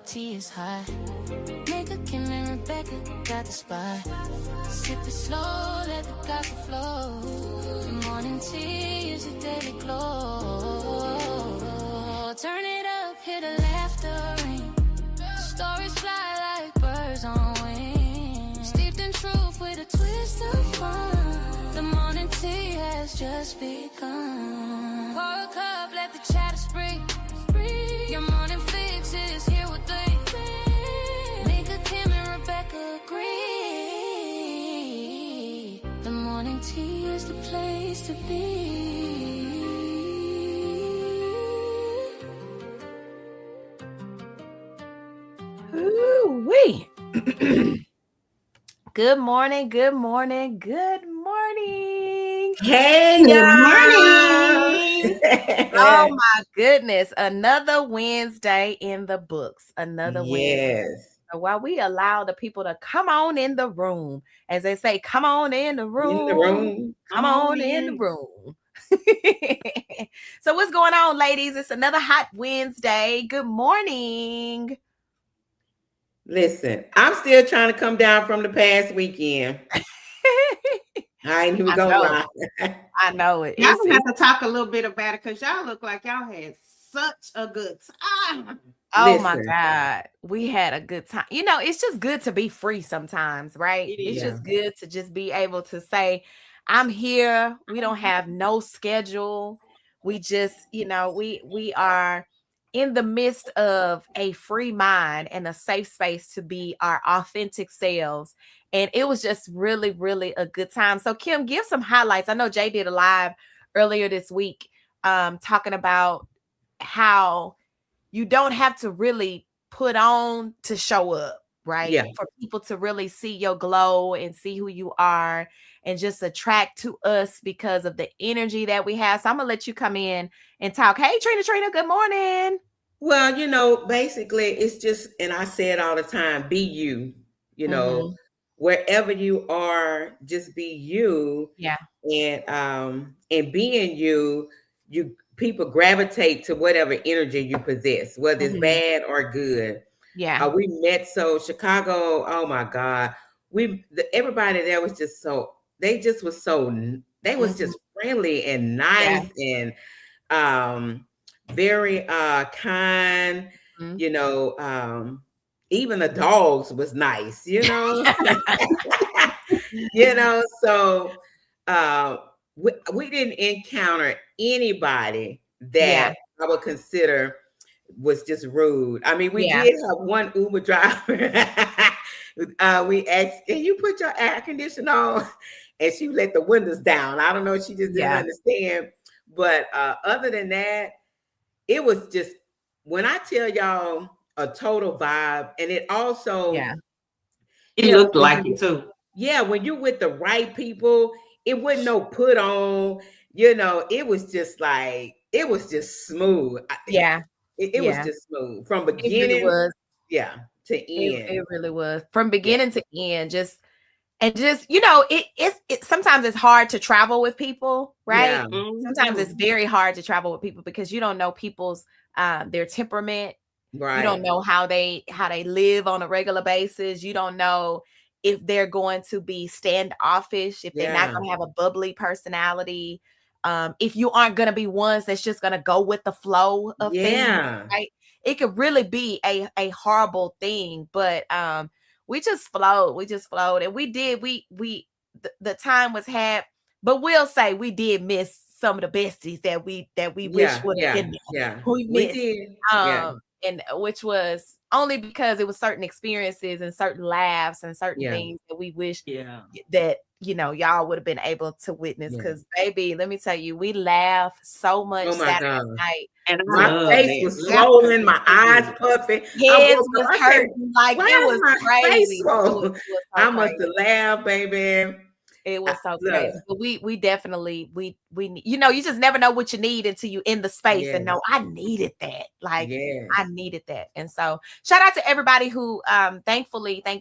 tea is hot. Nigga, Kim and Rebecca got the spot. Sip it slow, let the gossip flow. The morning tea is your daily glow. Turn it up, hear the laughter ring. Stories fly like birds on wings. Steeped in truth with a twist of fun. The morning tea has just begun. Pour a cup, let the chatter spring. Your morning fix is here with three. Mika, Kim, and Rebecca agree. The morning tea is the place to be. Ooh-wee. Good morning, good morning, good morning. Hey, good morning. Oh my goodness. Another Wednesday in the books. Another Wednesday. Yes. So while we allow the people to come on in the room, as they say, come on in the room. In the room. Come on in the room. So what's going on, ladies? It's another hot Wednesday. Good morning. Listen, I'm still trying to come down from the past weekend. I ain't even gonna lie. I know it. Y'all gonna have to talk a little bit about it because y'all look like y'all had such a good time. Oh my God. We had a good time. You know, it's just good to be free sometimes, right? It's just good to just be able to say, I'm here. We don't have no schedule. We just, you know, we are in the midst of a free mind and a safe space to be our authentic selves. And it was just really, really a good time. So Kim, give some highlights. I know Jay did a live earlier this week talking about how you don't have to really put on to show up, right? Yeah. For people to really see your glow and see who you are and just attract to us because of the energy that we have. So I'm going to let you come in and talk. Hey, Trina, good morning. Well, you know, basically it's just, and I say it all the time, be you, you know, wherever you are, just be you. Yeah. And being you, people gravitate to whatever energy you possess, whether it's bad or good. Yeah. We met Chicago. Oh my God. Everybody there was just they was just friendly and nice and very kind, you know, even the dogs was nice, you know. You know, so we didn't encounter anybody that I would consider was just rude. I mean, we did have one Uber driver. We asked, can you put your air conditioner on? And she let the windows down. I don't know, she just didn't understand. But other than that, it was just, when I tell y'all, a total vibe. And it also, it looked like it too. Yeah, when you're with the right people, it wasn't no put on, you know, it was just like, it was just smooth. It was just smooth from beginning to end. It really was from beginning to end. Just, you know, it sometimes it's hard to travel with people, right? Yeah. Sometimes it's very hard to travel with people because you don't know people's their temperament. Right. You don't know how they live on a regular basis. You don't know if they're going to be standoffish, if they're not going to have a bubbly personality, if you aren't going to be ones that's just going to go with the flow of things, right? It could really be a horrible thing, but we just flowed. And the time was had, but we'll say we did miss some of the besties that we wish would have been there. Yeah. We missed. We did. And which was only because it was certain experiences and certain laughs and certain things that we wish that, you know, y'all would have been able to witness. Because baby, let me tell you, we laughed so much Saturday night. And my face was swollen, my eyes puffy, heads was hurting, like it was crazy. I must have laughed, baby. It was so crazy. But we definitely we you know, you just never know what you need until you in the space and know I needed that. Like I needed that. And so shout out to everybody who thank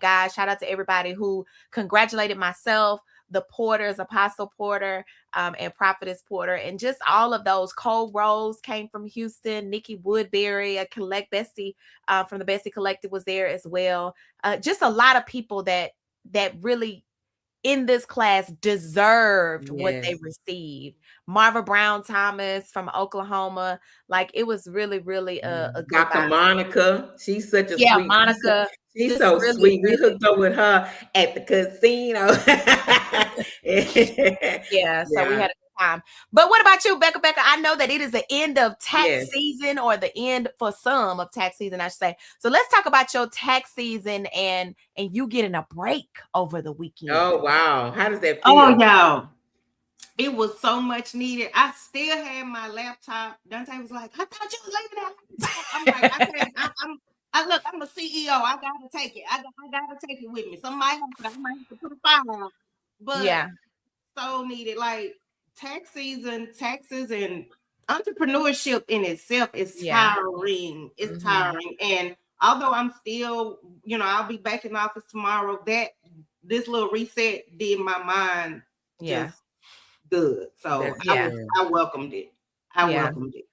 God, shout out to everybody who congratulated myself, the Porters, Apostle Porter and Prophetess Porter, and just all of those. Cole Rose came from Houston. Nikki Woodbury, a Bessie from the Bessie Collective, was there as well. Just a lot of people that really in this class deserved what they received. Marva Brown Thomas from Oklahoma. Like, it was really, really a good Dr. vibe. Monica. She's such a sweet. Monica. She's so really sweet. We hooked up with her at the casino. So we had a good time. But what about you, Becca? I know that it is the end of tax season, or the end for some of tax season, I should say. So let's talk about your tax season and you getting a break over the weekend. Oh, wow. How does that feel? Oh, y'all. It was so much needed. I still had my laptop. Dante was like, I thought you was leaving that. I'm like, I'm a CEO. I gotta take it. I gotta take it with me. I might have to put a file out. But so needed. Like, tax season, taxes, and entrepreneurship in itself is tiring. It's tiring. And although I'm still, I'll be back in the office tomorrow, this little reset did my mind just good. So I welcomed it. I welcomed it.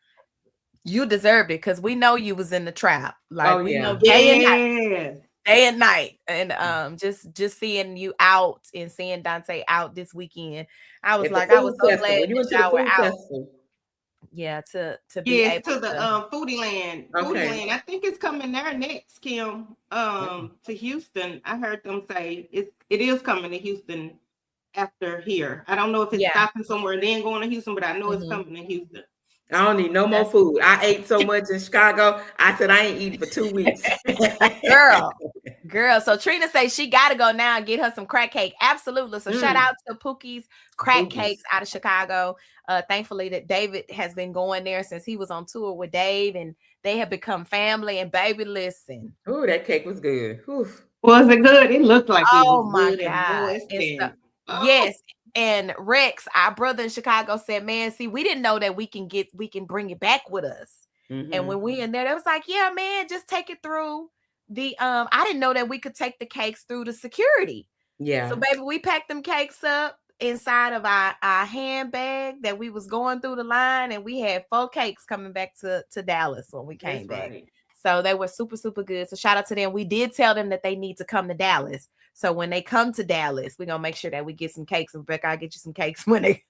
You deserved it, because we know you was in the trap. Like, we know day and night. And just seeing you out and seeing Dante out this weekend, I was like, I was so glad that y'all were out. Yeah, to be able to the Foodie Land. Foodie Land. I think it's coming there next, Kim. To Houston. I heard them say it is coming to Houston after here. I don't know if it's stopping somewhere and then going to Houston, but I know it's coming to Houston. I don't need no more food. I ate so much in Chicago. I said I ain't eating for 2 weeks. Girl. So Trina says she got to go now and get her some crack cake. Absolutely. So shout out to Pookie's Crack Cakes out of Chicago. Thankfully that David has been going there since he was on tour with Dave, and they have become family. And baby, listen. Oh, that cake was good. Oof. Was it good? It looked like it was oh my good. God. Yes. And Rex, our brother in Chicago, said, man, see, we didn't know that we can bring it back with us. And when we in there, they was like, yeah, man, just take it through the, I didn't know that we could take the cakes through the security. Yeah. So baby, we packed them cakes up inside of our handbag that we was going through the line, and we had 4 cakes coming back to Dallas when we came back. Right. So they were super, super good. So shout out to them. We did tell them that they need to come to Dallas. So when they come to Dallas, we're going to make sure that we get some cakes. And Rebecca, I'll get you some cakes when they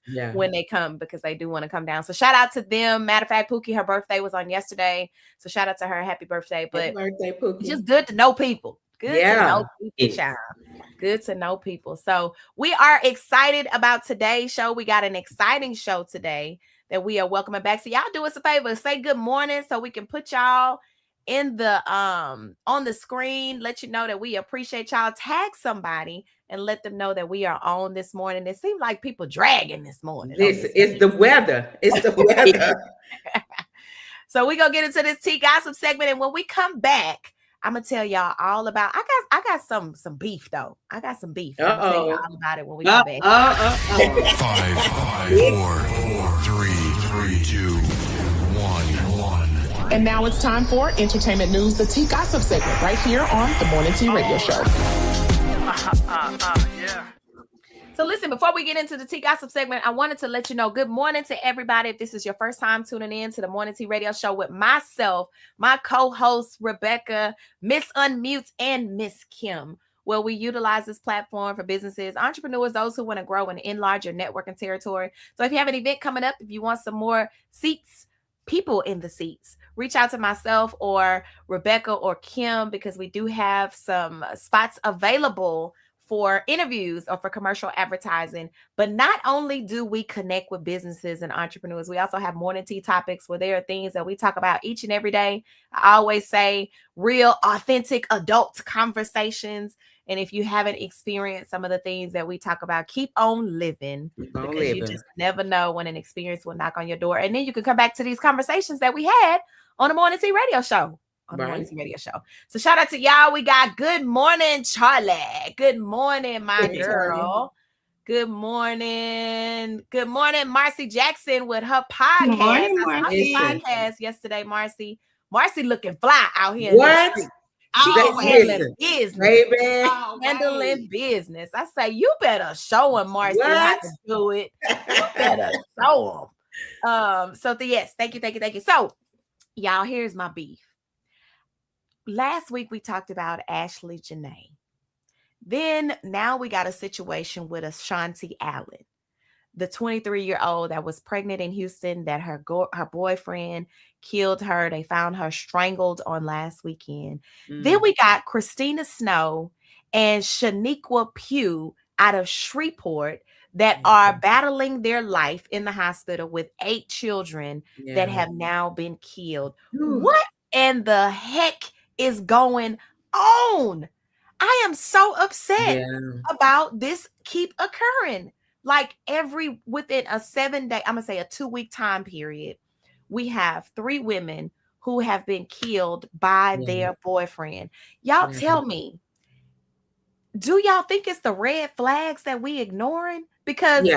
come, because they do want to come down. So shout out to them. Matter of fact, Pookie, her birthday was on yesterday. So shout out to her. Happy birthday. But happy birthday, Pookie. Just good to know people. Good to know people, child. Good to know people. So we are excited about today's show. We got an exciting show today that we are welcoming back. So y'all do us a favor. Say good morning so we can put y'all in the on the screen, let you know that we appreciate y'all. Tag somebody and let them know that we are on this morning. It seemed like people dragging this morning. It's the weather. It's the weather. So we gonna get into this tea gossip segment, and when we come back, I'm gonna tell y'all all about. I got some beef though. I got some beef. I'm gonna tell you all about it when we come back. 5, 4, 3, 2, 1. And now it's time for entertainment news, the tea gossip segment, right here on the Morning Tea Radio Show. So listen, before we get into the tea gossip segment, I wanted to let you know, good morning to everybody. If this is your first time tuning in to the Morning Tea Radio Show with myself, my co-host, Rebecca, Miss Unmute, and Miss Kim, where we utilize this platform for businesses, entrepreneurs, those who want to grow and enlarge your network and territory. So if you have an event coming up, if you want some more seats, people in the seats, reach out to myself or Rebecca or Kim, because we do have some spots available for interviews or for commercial advertising. But not only do we connect with businesses and entrepreneurs, we also have morning tea topics where there are things that we talk about each and every day. I always say real, authentic adult conversations. And if you haven't experienced some of the things that we talk about, keep on living, because you just never know when an experience will knock on your door. And then you can come back to these conversations that we had on the Morning Tea Radio Show. The Morning Tea Radio Show. So shout out to y'all. We got good morning, Charlie. Good morning, my girl. Good morning. Good morning, Marcy Jackson with her podcast. Good morning, podcast yesterday, Marcy. Marcy looking fly out here. What? handling business, baby. Handling business. I say, you better show him, Marcy, how to do it. You better show him. So yes, thank you. So, y'all, here's my beef. Last week we talked about Ashley Janae. Then now we got a situation with Ashanti Allen, the 23-year-old that was pregnant in Houston, that her boyfriend killed her. They found her strangled on last weekend. Then we got Christina Snow and Shaniqua Pugh out of Shreveport that are battling their life in the hospital with 8 children that have now been killed. What in the heck is going on? I am so upset about this keep occurring. Like within a 7-day, I'm going to say a 2-week time period, we have 3 women who have been killed by their boyfriend. Y'all tell me, do y'all think it's the red flags that we ignoring? Because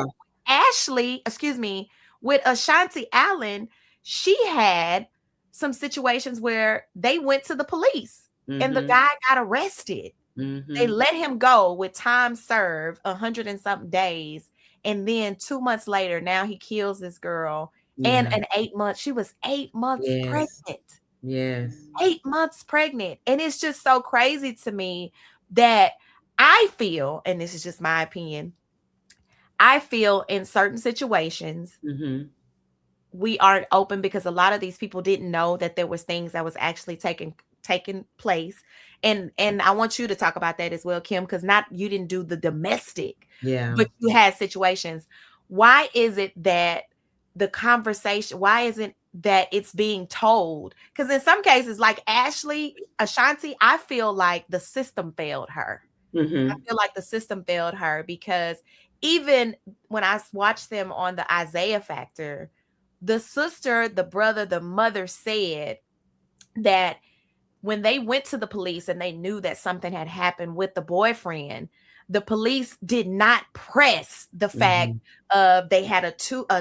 with Ashanti Allen, she had some situations where they went to the police and the guy got arrested. They let him go with time served, 100 and something days. And then 2 months later, now he kills this girl. And an 8 months, she was 8 months pregnant. 8 months pregnant. And it's just so crazy to me that I feel, and this is just my opinion, I feel in certain situations, we aren't open because a lot of these people didn't know that there was things that was actually taking place. And I want you to talk about that as well, Kim, because you didn't do the domestic, but you had situations. Why is it that the conversation, why isn't that it's being told? Because in some cases, like Ashanti, I feel like the system failed her. I feel like the system failed her because even when I watched them on the Isaiah Factor, the sister, the brother, the mother said that when they went to the police and they knew that something had happened with the boyfriend, the police did not press the fact of they had a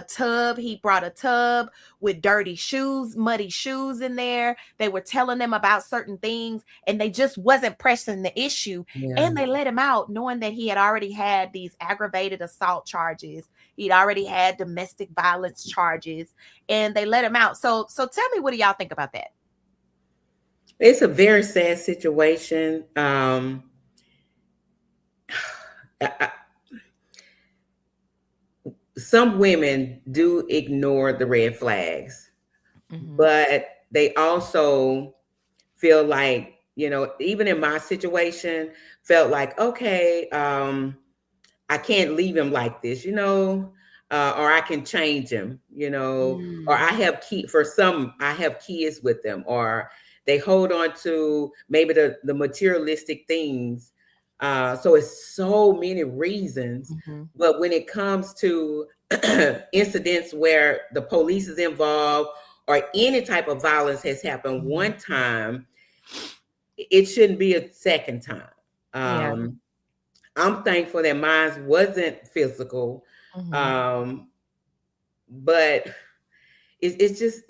tub. He brought a tub with dirty shoes, muddy shoes in there. They were telling them about certain things and they just wasn't pressing the issue. And they let him out knowing that he had already had these aggravated assault charges. He'd already had domestic violence charges and they let him out. So tell me, what do y'all think about that? It's a very sad situation. Some women do ignore the red flags, but they also feel like, even in my situation, felt like, okay, I can't leave him like this, or I can change him, or I have kids with them, or they hold on to maybe the materialistic things. So it's so many reasons. But when it comes to incidents where the police is involved or any type of violence has happened one time, it shouldn't be a second time. I'm thankful that mine wasn't physical. But it's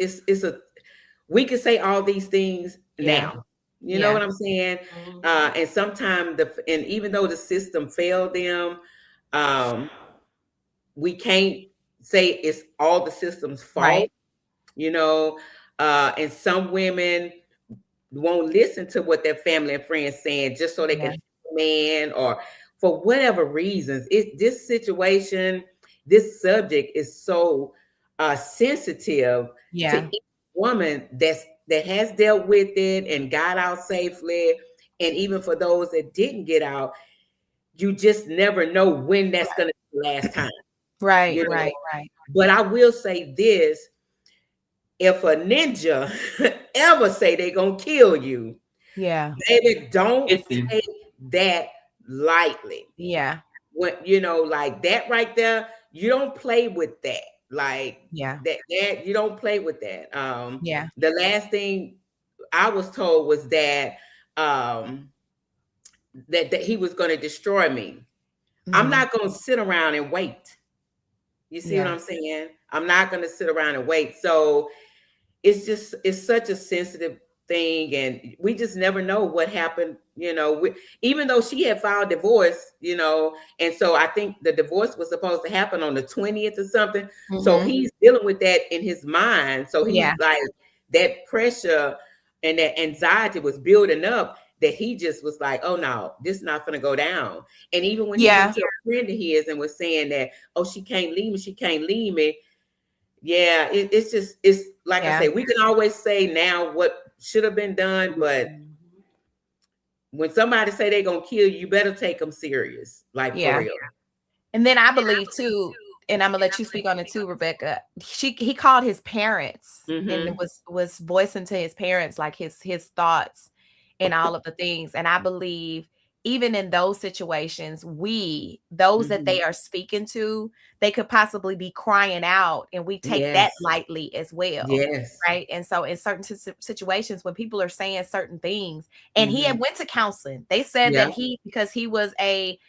we can say all these things now. You know what I'm saying? And sometimes and even though the system failed them, we can't say it's all the system's fault. And some women won't listen to what their family and friends saying just so they can man, or for whatever reasons. This situation, this subject is so sensitive to each woman that has dealt with it and got out safely. And even for those that didn't get out, you just never know when that's going to be the last time. Right. But I will say this, if a ninja ever say they're going to kill you, baby, don't take that lightly. When, like that right there, you don't play with that. Like that you don't play with that. The last thing I was told was that that he was going to destroy me. I'm not going to sit around and wait. You see what I'm saying? I'm not going to sit around and wait. So it's such a sensitive thing, and we just never know what happened, you know, even though she had filed divorce, you know, and so I think the divorce was supposed to happen on the 20th or something. So he's dealing with that in his mind. So he's like, that pressure and that anxiety was building up, that he just was like, oh no, this is not gonna go down. And even when he went to a friend of his and was saying that, oh, she can't leave me. Yeah, it's like I say, we can always say now what should have been done, but when somebody say they're gonna kill you, you better take them serious, like for real. And then I believe too, and I'm gonna let you speak on it too, Rebecca. He called his parents and it was voicing to his parents like his thoughts and all of the things. And I believe even in those situations, those that they are speaking to, they could possibly be crying out, and we take that lightly as well. Right. And so in certain situations when people are saying certain things, and he had went to counseling, they said that because he was he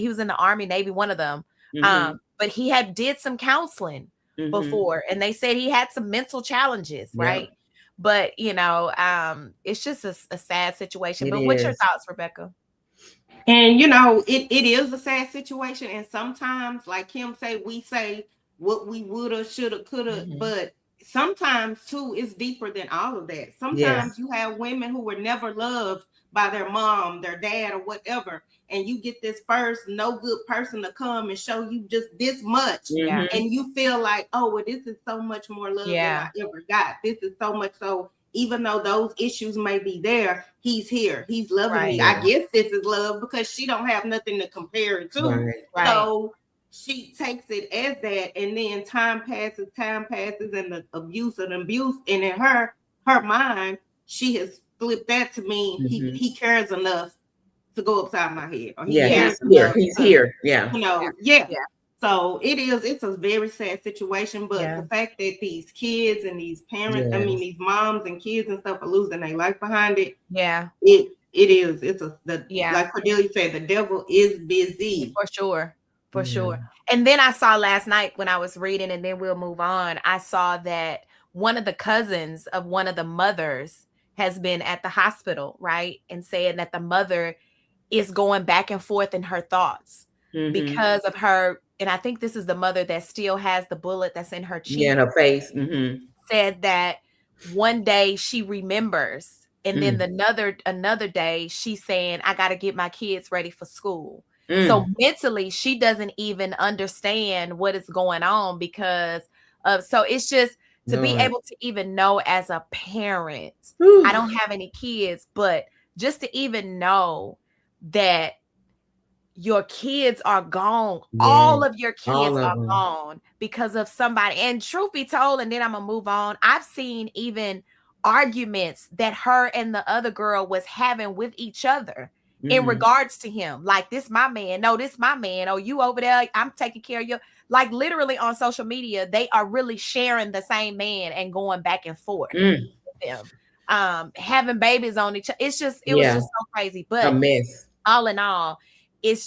was in the Army, Navy, one of them, but he had did some counseling before, and they said he had some mental challenges, right? But you know, it's just a sad situation. But what's your thoughts, Rebecca? And you know, it is a sad situation, and sometimes, like Kim say, we say what we woulda, shoulda, coulda, but sometimes too, it's deeper than all of that. Sometimes you have women who were never loved by their mom, their dad, or whatever, and you get this first no good person to come and show you just this much, and you feel like, oh, well, this is so much more love than I ever got. This is so much. So even though those issues may be there, he's here. He's loving me. I guess this is love because she don't have nothing to compare it to. So she takes it as that, and then time passes, and the abuse, and in her mind, she has flipped that to mean he cares enough to go upside my head. Or he's here. You know, So it's a very sad situation, but the fact that these kids and these parents, I mean, these moms and kids and stuff are losing their life behind it. It is. Like Cordelia said, the devil is busy. For sure. And then I saw last night when I was reading, and then we'll move on, I saw that one of the cousins of one of the mothers has been at the hospital, right? And saying that the mother is going back and forth in her thoughts because of her. And I think this is the mother that still has the bullet that's in her cheek. In her face. Said that one day she remembers, and then another day she's saying, I got to get my kids ready for school. So mentally, she doesn't even understand what is going on because of, so it's just to be able to even know as a parent, I don't have any kids, but just to even know that your kids are gone. All of your kids are gone because of somebody. And truth be told, and then I'm gonna move on, I've seen even arguments that her and the other girl was having with each other in regards to him. Like, this my man. No, this my man. Oh, you over there, I'm taking care of you. Like, literally on social media, they are really sharing the same man and going back and forth with them. Having babies on each other. It was just so crazy. But a mess. All in all, it's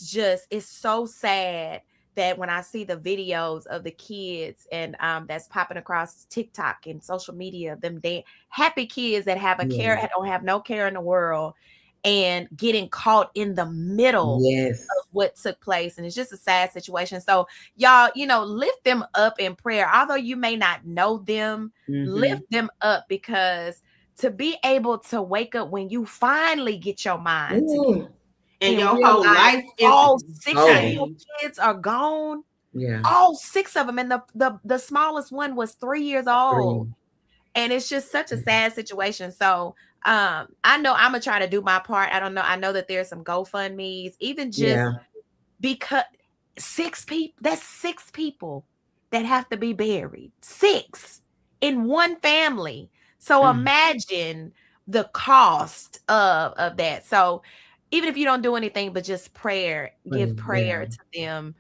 so sad that when I see the videos of the kids and that's popping across TikTok and social media, they happy kids that have a care, that don't have no care in the world, and getting caught in the middle of what took place. And it's just a sad situation. So y'all, lift them up in prayer. Although you may not know them, lift them up, because to be able to wake up when you finally get your mind and your whole life, all 6 of your kids are gone. All 6 of them. And the smallest one was 3 years old. And it's just such a sad situation. So I know I'm gonna try to do my part. I don't know. I know that there's some GoFundMe's, even just because 6 people, that's 6 people that have to be buried. 6 in one family. So imagine the cost of that. So even if you don't do anything but just prayer, give prayer to them.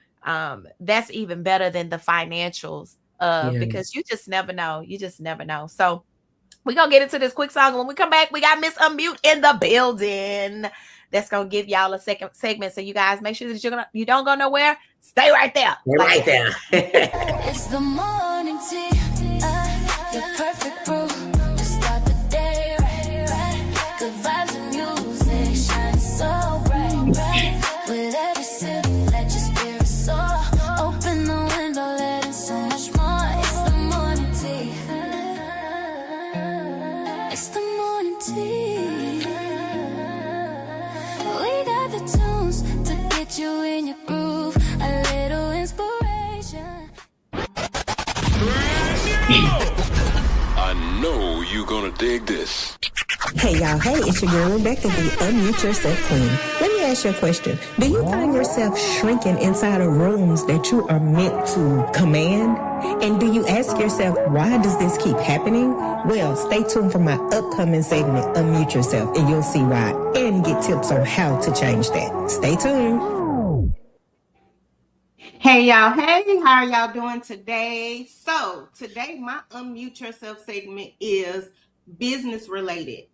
That's even better than the financials, because you just never know. You just never know. So we're going to get into this quick song. When we come back, we got Miss Unmute in the building. That's going to give y'all a second segment. So you guys make sure that you don't go nowhere. Stay right there. Stay right there. It's the morning tea. Your perfect brew. To start the day right. music shining so bright, bright. With every sip, let your spirit soar. Open the window, let in so much more. It's the morning tea. It's the morning tea. We got the tunes to get you in your groove. A little inspiration. I know you're gonna dig this. Hey y'all, hey, it's your girl Rebecca, the Unmute Yourself Queen. Let me ask you a question. Do you find yourself shrinking inside of rooms that you are meant to command? And do you ask yourself, why does this keep happening? Well, stay tuned for my upcoming segment, Unmute Yourself, and you'll see why, and get tips on how to change that. Stay tuned. Hey y'all, hey, how are y'all doing today? So today my Unmute Yourself segment is business related.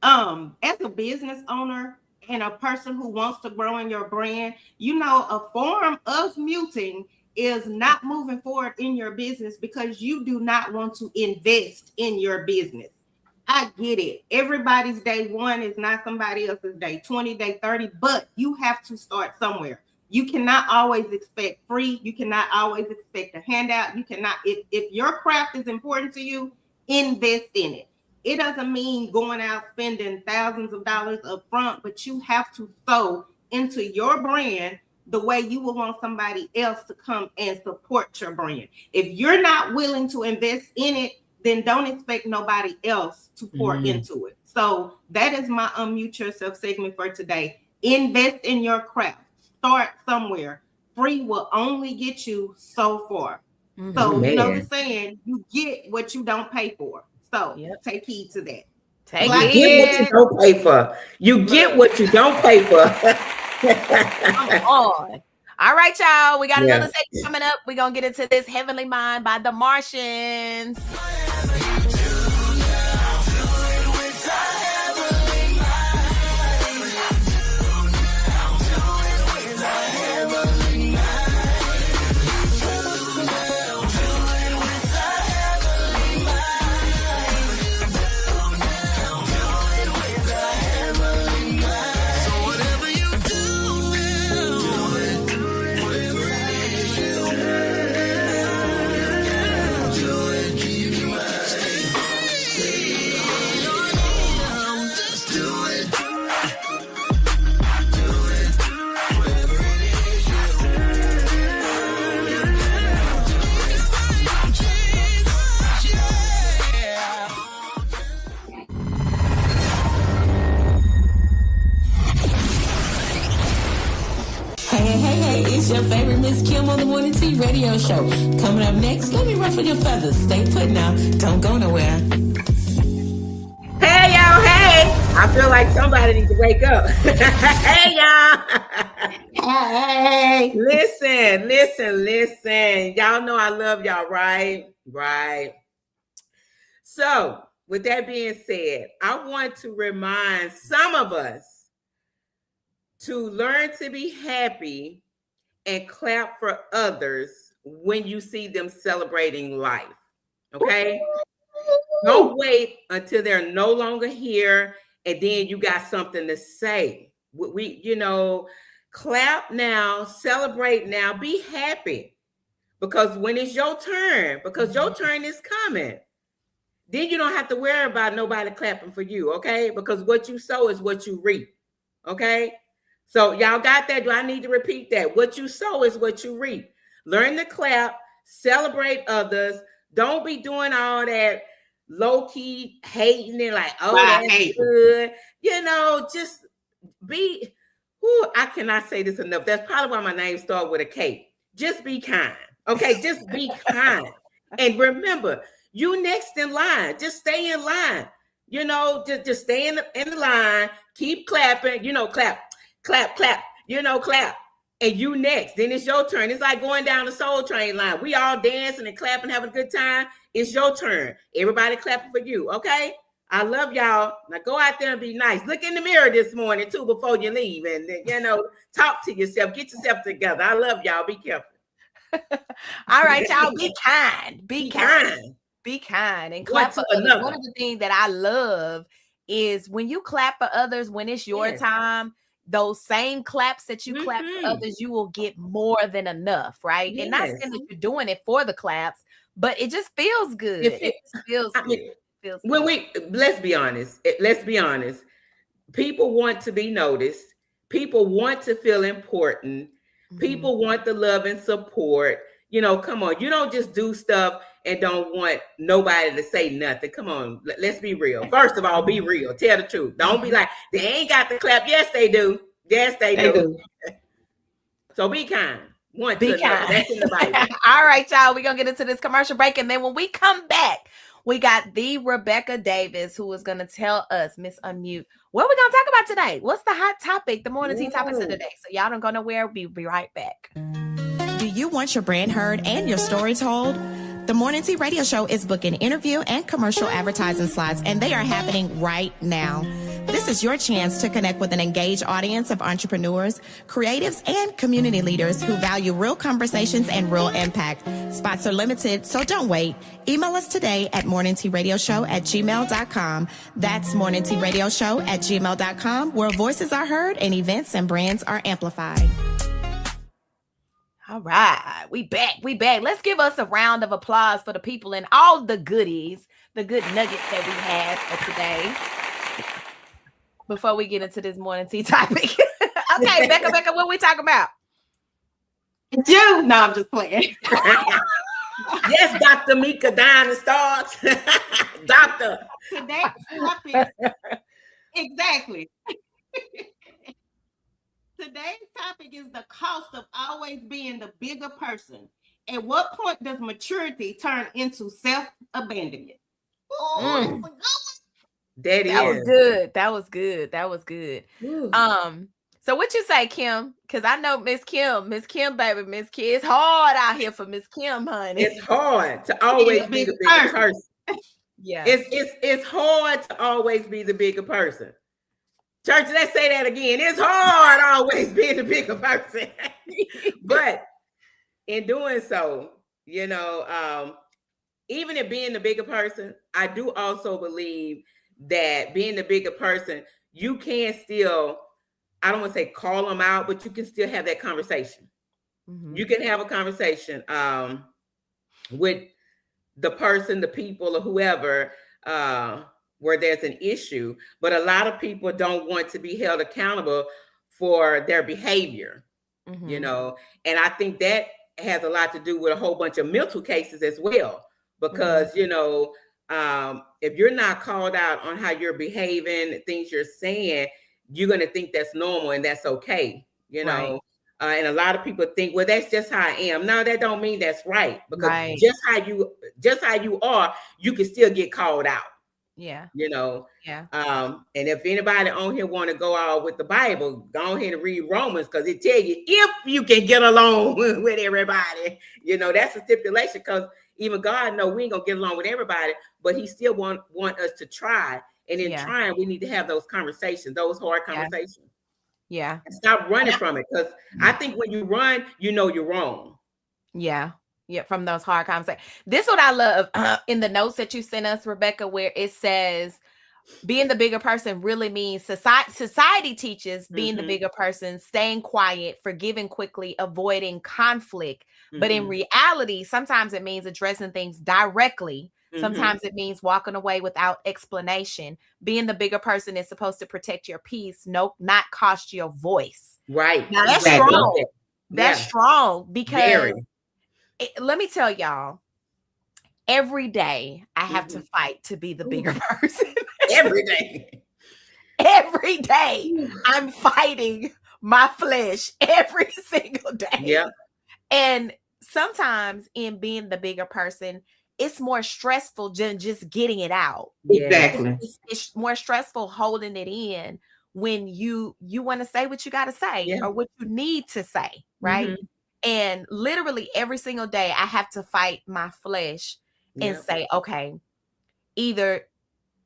As a business owner and a person who wants to grow in your brand, you know, a form of muting is not moving forward in your business because you do not want to invest in your business. I get it. Everybody's day one is not somebody else's day 20, day 30, but you have to start somewhere. You cannot always expect free. You cannot always expect a handout. You cannot, if your craft is important to you, invest in it. It doesn't mean going out spending thousands of dollars up front, but you have to sow into your brand the way you will want somebody else to come and support your brand. If you're not willing to invest in it, then don't expect nobody else to pour into it. So that is my Unmute Yourself segment for today. Invest in your craft. Start somewhere. Free will only get you so far. So you know the saying, you get what you don't pay for. So take heed to that. You get what you don't pay for. You get what you don't pay for. Come on. All right, y'all. We got another segment coming up. We're going to get into this Heavenly Mind by the Martians. Hey, it's your favorite Miss Kim on the Morning Tea Radio Show. Coming up next, let me ruffle your feathers. Stay put now. Don't go nowhere. Hey, y'all. Hey. I feel like somebody needs to wake up. Hey, y'all. Hey. Listen. Y'all know I love y'all, right? Right. So, with that being said, I want to remind some of us to learn to be happy and clap for others when you see them celebrating life. Okay? Don't wait until they're no longer here and then you got something to say. We clap now, celebrate now, be happy. Because when it's your turn, because your turn is coming, then you don't have to worry about nobody clapping for you, okay? Because what you sow is what you reap, okay? So y'all got that? Do I need to repeat that? What you sow is what you reap. Learn to clap, celebrate others. Don't be doing all that low-key hating it like, oh, that's good. Just be, I cannot say this enough. That's probably why my name started with a K. Just be kind, okay? Just be kind. And remember, you next in line. Just stay in line. Just stay in the line. Keep clapping. Clap. Clap, clap, clap. And you next. Then it's your turn. It's like going down the Soul Train line. We all dancing and clapping, having a good time. It's your turn. Everybody clapping for you, okay? I love y'all. Now go out there and be nice. Look in the mirror this morning, too, before you leave. And, talk to yourself. Get yourself together. I love y'all. Be careful. All right, y'all. Be kind. Be kind. Be kind. And clap for others. One of the things that I love is when you clap for others, when it's your time, those same claps that you clap for others, you will get more than enough, right? And not saying that you're doing it for the claps, but it just feels good. It just feels good. When let's be honest. People want to be noticed. People want to feel important. People want the love and support. You know, come on. You don't just do stuff and don't want nobody to say nothing. Come on. Let's be real. First of all, be real. Tell the truth. Don't be like, they ain't got the clap. Yes, they do. Yes, they do. So be kind. Be kind. That's in the Bible. All right, y'all. We're going to get into this commercial break. And then when we come back, we got the Rebecca Davis, who is going to tell us, Miss Unmute, what we're going to talk about today. What's the hot topic, the morning tea topics of the day? So y'all don't go nowhere. We'll be right back. Do you want your brand heard and your story told? The Morning Tea Radio Show is booking interview and commercial advertising slots, and they are happening right now. This is your chance to connect with an engaged audience of entrepreneurs, creatives, and community leaders who value real conversations and real impact. Spots are limited, so don't wait. Email us today at morningtearadioshow@gmail.com. That's morningtearadioshow@gmail.com, where voices are heard and events and brands are amplified. All right, we back. Let's give us a round of applause for the people and all the goodies, the good nuggets that we had for today. Before we get into this morning tea topic. Okay, Becca, what we talking about? You? No, I'm just playing. Yes, Dr. Mika Diamond Stars. Doctor. Today's topic. Exactly. Today's topic is the cost of always being the bigger person. At what point does maturity turn into self-abandonment? That was good. So what you say, Kim? Because I know Miss Kim, baby, Miss Kim. It's hard out here for Miss Kim, honey. It's hard to always be the bigger person. Yeah. It's hard to always be the bigger person. Church, let's say that again. It's hard always being the bigger person. But in doing so, you know, even in being the bigger person, I do also believe that being the bigger person, you can still, I don't want to say call them out, but you can still have that conversation. You can have a conversation with the person, the people, or whoever, where there's an issue, but a lot of people don't want to be held accountable for their behavior, you know, and I think that has a lot to do with a whole bunch of mental cases as well, because, you know, if you're not called out on how you're behaving, things you're saying, you're going to think that's normal and that's okay, you know, and a lot of people think, well, that's just how I am. No, that don't mean that's right, because just how you are, you can still get called out. Yeah. You know, yeah. And if anybody on here want to go out with the Bible, go ahead and read Romans, because it tell you if you can get along with everybody, you know, that's a stipulation, because even God know we ain't gonna get along with everybody, but he still want us to try. And in trying, we need to have those conversations, those hard conversations. Yeah. And stop running from it, because I think when you run, you know you're wrong. Yeah. Yeah, from those hard conversations. This is what I love in the notes that you sent us, Rebecca, where it says being the bigger person really means society teaches being the bigger person, staying quiet, forgiving quickly, avoiding conflict. But in reality, sometimes it means addressing things directly. Sometimes it means walking away without explanation. Being the bigger person is supposed to protect your peace, not cost your voice. Right. Now that's strong. That's strong, because let me tell y'all, every day I have to fight to be the bigger person. Every day. Every day I'm fighting my flesh every single day. Yeah. And sometimes in being the bigger person, it's more stressful than just getting it out. Exactly. It's more stressful holding it in when you want to say what you got to say or what you need to say, right? And literally every single day I have to fight my flesh and say, okay, either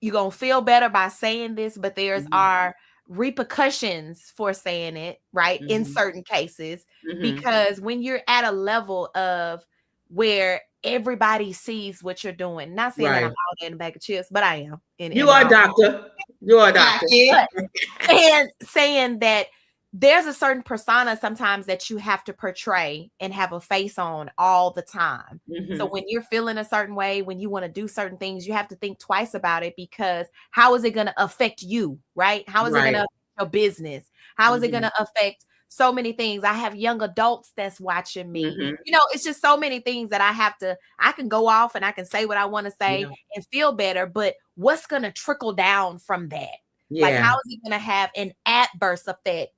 you're going to feel better by saying this, but there's are repercussions for saying it, right? In certain cases, because when you're at a level of where everybody sees what you're doing, not saying that I'm out there in a bag of chips, but I am. You are, doctor. You're a doctor. And saying that there's a certain persona sometimes that you have to portray and have a face on all the time. Mm-hmm. So when you're feeling a certain way, when you want to do certain things, you have to think twice about it, because how is it going to affect you, right? How is it going to affect your business? How is it going to affect so many things? I have young adults that's watching me. Mm-hmm. You know, it's just so many things that I can go off and I can say what I want to say and feel better, but what's going to trickle down from that? Like, how is it going to have an adverse effect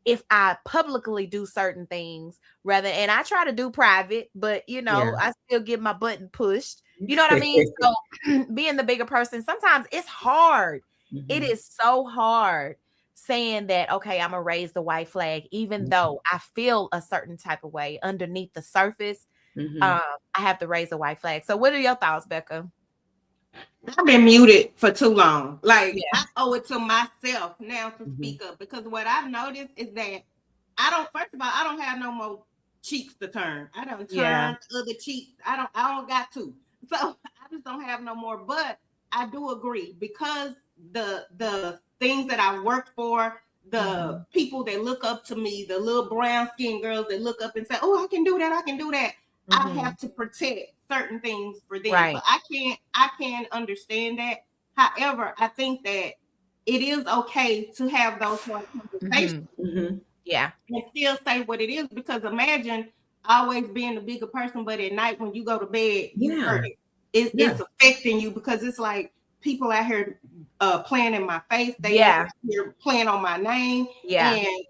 if I publicly do certain things and I try to do private, but you know, I still get my button pushed. You know what I mean? So being the bigger person, sometimes it's hard. Mm-hmm. It is so hard saying that, okay, I'm gonna raise the white flag, even though I feel a certain type of way underneath the surface. I have to raise the white flag. So what are your thoughts, Becca? I've been muted for too long. Like, I owe it to myself now to speak up, because what I've noticed is that first of all, I don't have no more cheeks to turn. I don't turn other cheeks. I don't got to. So I just don't have no more. But I do agree, because the things that I worked for, the people that look up to me, the little brown skinned girls that look up and say, oh, I can do that. I can do that. I have to protect certain things for them. Right. But I can't understand that. However, I think that it is okay to have those hard conversations. Yeah. And still say what it is, because imagine always being the bigger person, but at night when you go to bed, you hurt it. It's affecting you, because it's like people out here playing in my face. They out here playing on my name. Yeah. And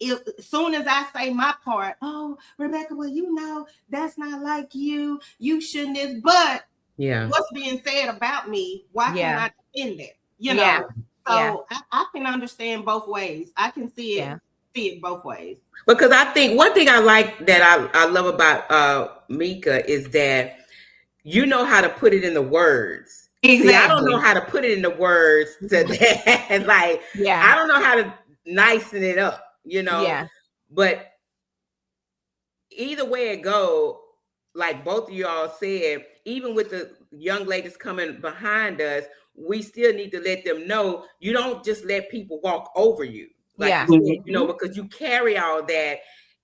as soon as I say my part, oh, Rebecca, well, you know, that's not like you. You shouldn't have. But what's being said about me, why can't I defend it? You know? So I can understand both ways. I can see it both ways. Because I think one thing I like that I love about Mika is that you know how to put it in the words. Exactly. See, I don't know how to put it in the words to that. Like, I don't know how to nicen it up. You know, but either way it go, like both of y'all said, even with the young ladies coming behind us, we still need to let them know you don't just let people walk over you. Like you said, you know, because you carry all that,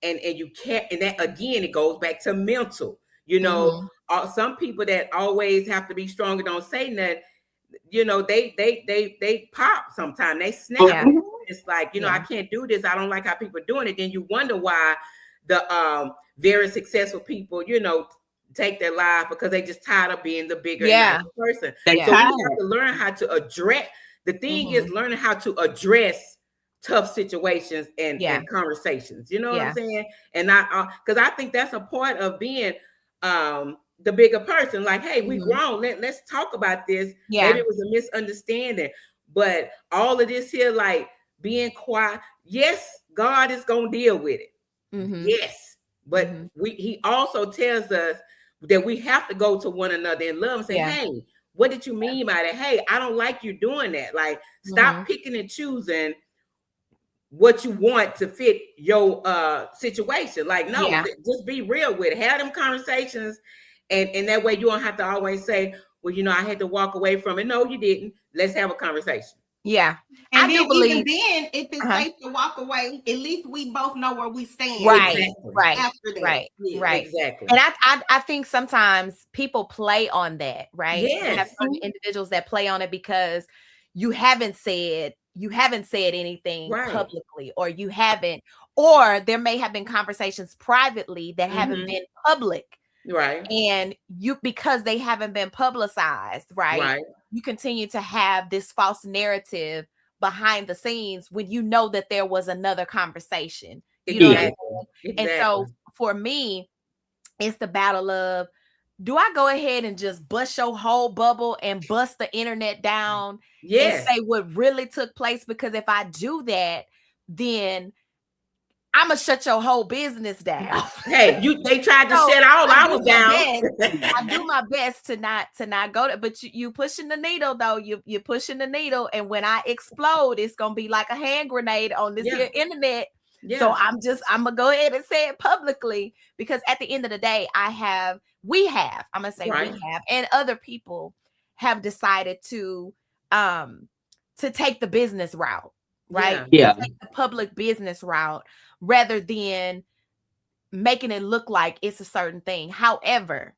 and you can't, and that again, it goes back to mental. You know, some people that always have to be stronger don't say nothing. You know, they pop sometimes, they snap. It's like, you know, I can't do this. I don't like how people are doing it. Then you wonder why the very successful people, you know, take their life, because they just tired of being the bigger person. So we have to learn how to address. The thing is learning how to address tough situations and conversations. You know what I'm saying? And because I think that's a part of being the bigger person. Like, hey, we grown. Let's talk about this. Maybe it was a misunderstanding, but all of this here, like being quiet. Yes, God is gonna deal with it. Yes, but He also tells us that we have to go to one another and love and say, hey, what did you mean by that? Hey, I don't like you doing that. Like, stop picking and choosing what you want to fit your situation. Like, no, just be real with it. Have them conversations, and that way you don't have to always say, well, you know, I had to walk away from it. No, you didn't. Let's have a conversation. Yeah. And I do believe, even then, if it's safe to walk away, at least we both know where we stand. Right. Exactly. Right. After that. Right. Right. Exactly. And I think sometimes people play on that, right? Yes. You have certain individuals that play on it because you haven't said anything publicly, or you haven't, or there may have been conversations privately that haven't been public. Right. And because they haven't been publicized, right? You continue to have this false narrative behind the scenes when you know that there was another conversation. You know what I mean? Exactly. And so for me, it's the battle of, do I go ahead and just bust your whole bubble and bust the internet down and say what really took place? Because if I do that, then I'm gonna shut your whole business down. Hey, they tried to shut all ours down. I do my best to not go there, but you pushing the needle though. You're pushing the needle, and when I explode, it's gonna be like a hand grenade on this here internet. So I'm gonna go ahead and say it publicly, because at the end of the day, we have, and other people have decided to to take the business route, right? Yeah. To take the public business route rather than making it look like it's a certain thing. However,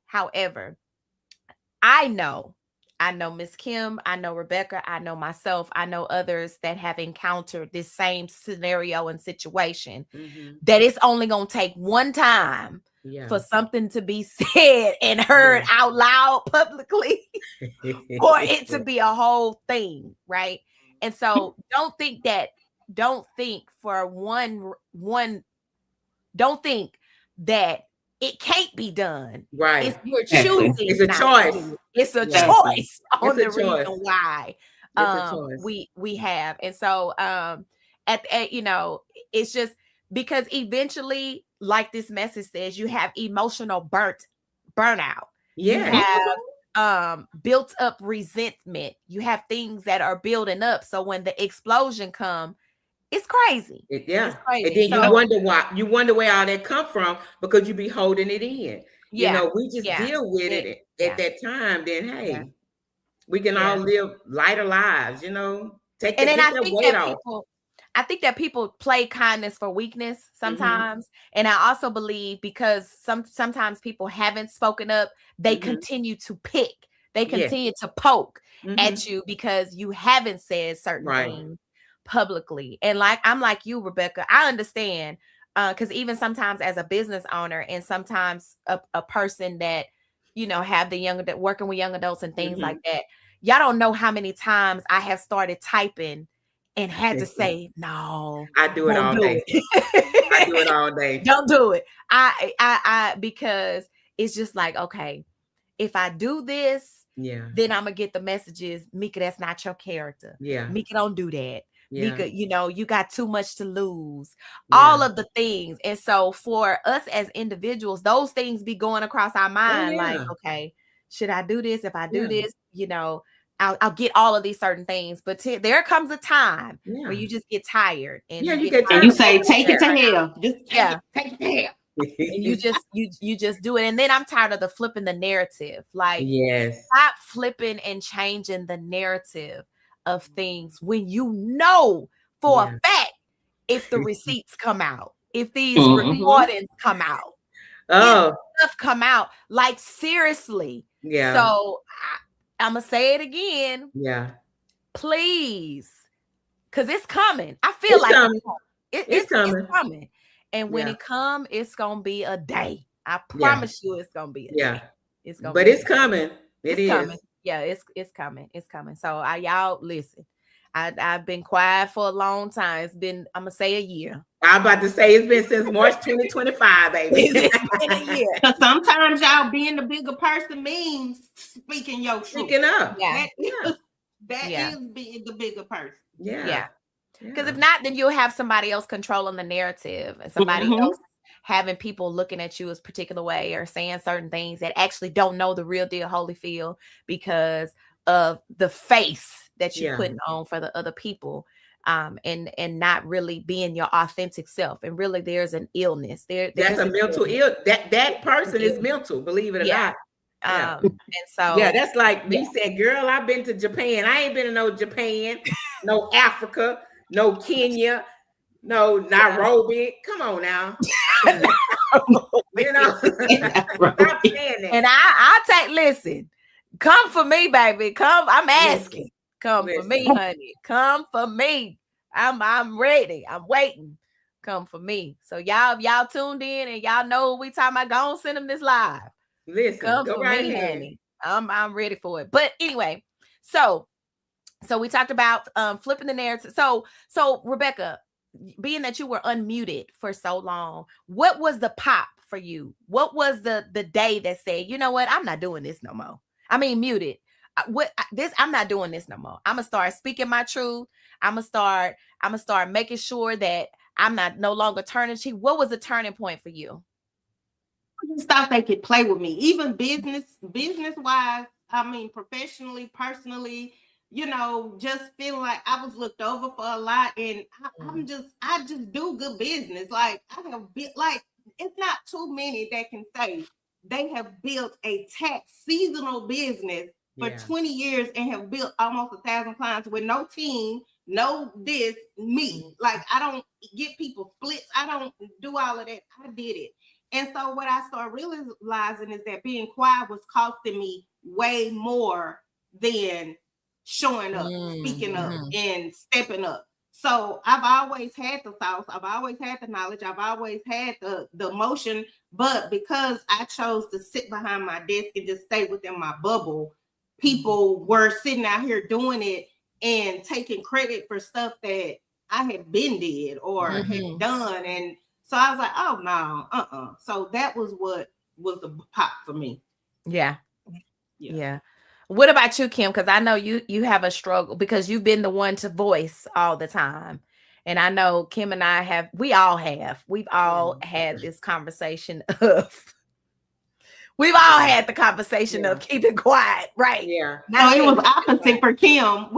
I know Miss Kim, I know Rebecca, I know myself, I know others that have encountered this same scenario and situation, that it's only going to take one time for something to be said and heard out loud publicly for it to be a whole thing, right? And so don't think that it can't be done. Right. It's you're choosing. It's a choice. It's a choice on the choice. reason why we have. And so it's just because eventually, like this message says, you have emotional burnout. Yeah. You have built up resentment. You have things that are building up. So when the explosion comes, it's crazy. It's crazy. And then you wonder why. You wonder where all that come from because you be holding it in. You know, we just deal with it at that time. Then hey, we can all live lighter lives. You know, take that weight off. I think that people play kindness for weakness sometimes, and I also believe because sometimes people haven't spoken up, they continue to pick, they continue to poke at you because you haven't said certain things publicly. And I'm like you, Rebecca, I understand because even sometimes as a business owner and sometimes a person that have working with young adults and things like that, y'all don't know how many times I have started typing and had to say no. I do it all day. I do it all day. Don't do it. I because it's just like, okay, if I do this, then I'm gonna get the messages, Mika, that's not your character. Mika, don't do that. Mika, you got too much to lose. All of the things. And so for us as individuals, those things be going across our mind like, okay, should I do this? If I do this, I'll get all of these certain things, but there comes a time where you just get tired, and you say, "Take it to hell." Just take it to hell. And you just do it, and then I'm tired of the flipping the narrative. Like, stop flipping and changing the narrative of things when you know for a fact if the receipts come out, if these recordings come out, stuff come out. Like seriously, So I'm gonna say it again. Please, because it's coming. I feel it's coming. And when it comes, it's gonna be a day. I promise you, it's gonna be a day. It's gonna. But it's coming. It's coming. Yeah, it's coming. It's coming. So y'all listen. I've been quiet for a long time. It's been, I'm gonna say, a year. I'm about to say it's been since March 2025, baby. It's been a year. Because sometimes y'all being the bigger person means speaking your truth. Speaking up. That is being the bigger person. Because if not, then you'll have somebody else controlling the narrative and somebody else having people looking at you a particular way or saying certain things that actually don't know the real deal Holyfield because of the face that you're putting on for the other people, and not really being your authentic self. And really, there's an illness there. That's a mental ill. That person is mental. Believe it or not. And so that's like me said, girl, I've been to Japan. I ain't been to no Japan, no Africa, no Kenya, no Nairobi. Come on now. Stop saying that. And I take, listen, come for me, baby. Come, I'm asking. Come for me, honey. Come for me. I'm ready. I'm waiting. Come for me. So y'all tuned in and y'all know what we talking about. Go on, send them this live. Listen, come go for right me, ahead. honey. I'm ready for it. But anyway, so we talked about flipping the narrative. So Rebecca, being that you were unmuted for so long, what was the pop for you? What was the day that said, you know what, I'm not doing this no more? I mean, muted. I'm not doing this no more. I'm gonna start speaking my truth. I'm gonna start making sure that I'm no longer turning cheek. What was the turning point for you? I just thought they could play with me, even business wise. I mean, professionally, personally, just feeling like I was looked over for a lot, and I just do good business. Like I have it's not too many that can say they have built a tax seasonal business for 20 years and have built almost 1,000 clients with no team, no this, me. Like, I don't get people splits. I don't do all of that. I did it. And so what I started realizing is that being quiet was costing me way more than showing up, speaking up, and stepping up. So I've always had the thoughts, I've always had the knowledge, I've always had the emotion, but because I chose to sit behind my desk and just stay within my bubble, people were sitting out here doing it and taking credit for stuff that I had been did or had done. And so I was like, oh no, So that was what was the pop for me. Yeah. What about you, Kim? Because I know you have a struggle because you've been the one to voice all the time. And I know Kim and I we've all had this conversation of, we've all had the conversation of keeping quiet, right? Yeah. Now it was opposite for Kim.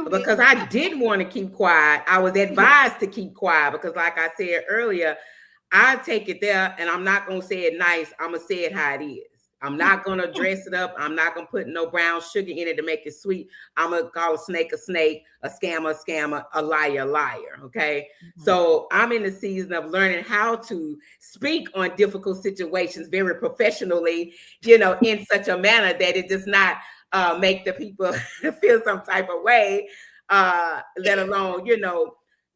Because I did want to keep quiet. I was advised to keep quiet because, like I said earlier, I take it there and I'm not going to say it nice. I'm going to say it how it is. I'm not going to dress it up. I'm not going to put no brown sugar in it to make it sweet. I'm going to call a snake, a scammer, a liar. Okay. So I'm in the season of learning how to speak on difficult situations very professionally, in such a manner that it does not make the people feel some type of way, let alone,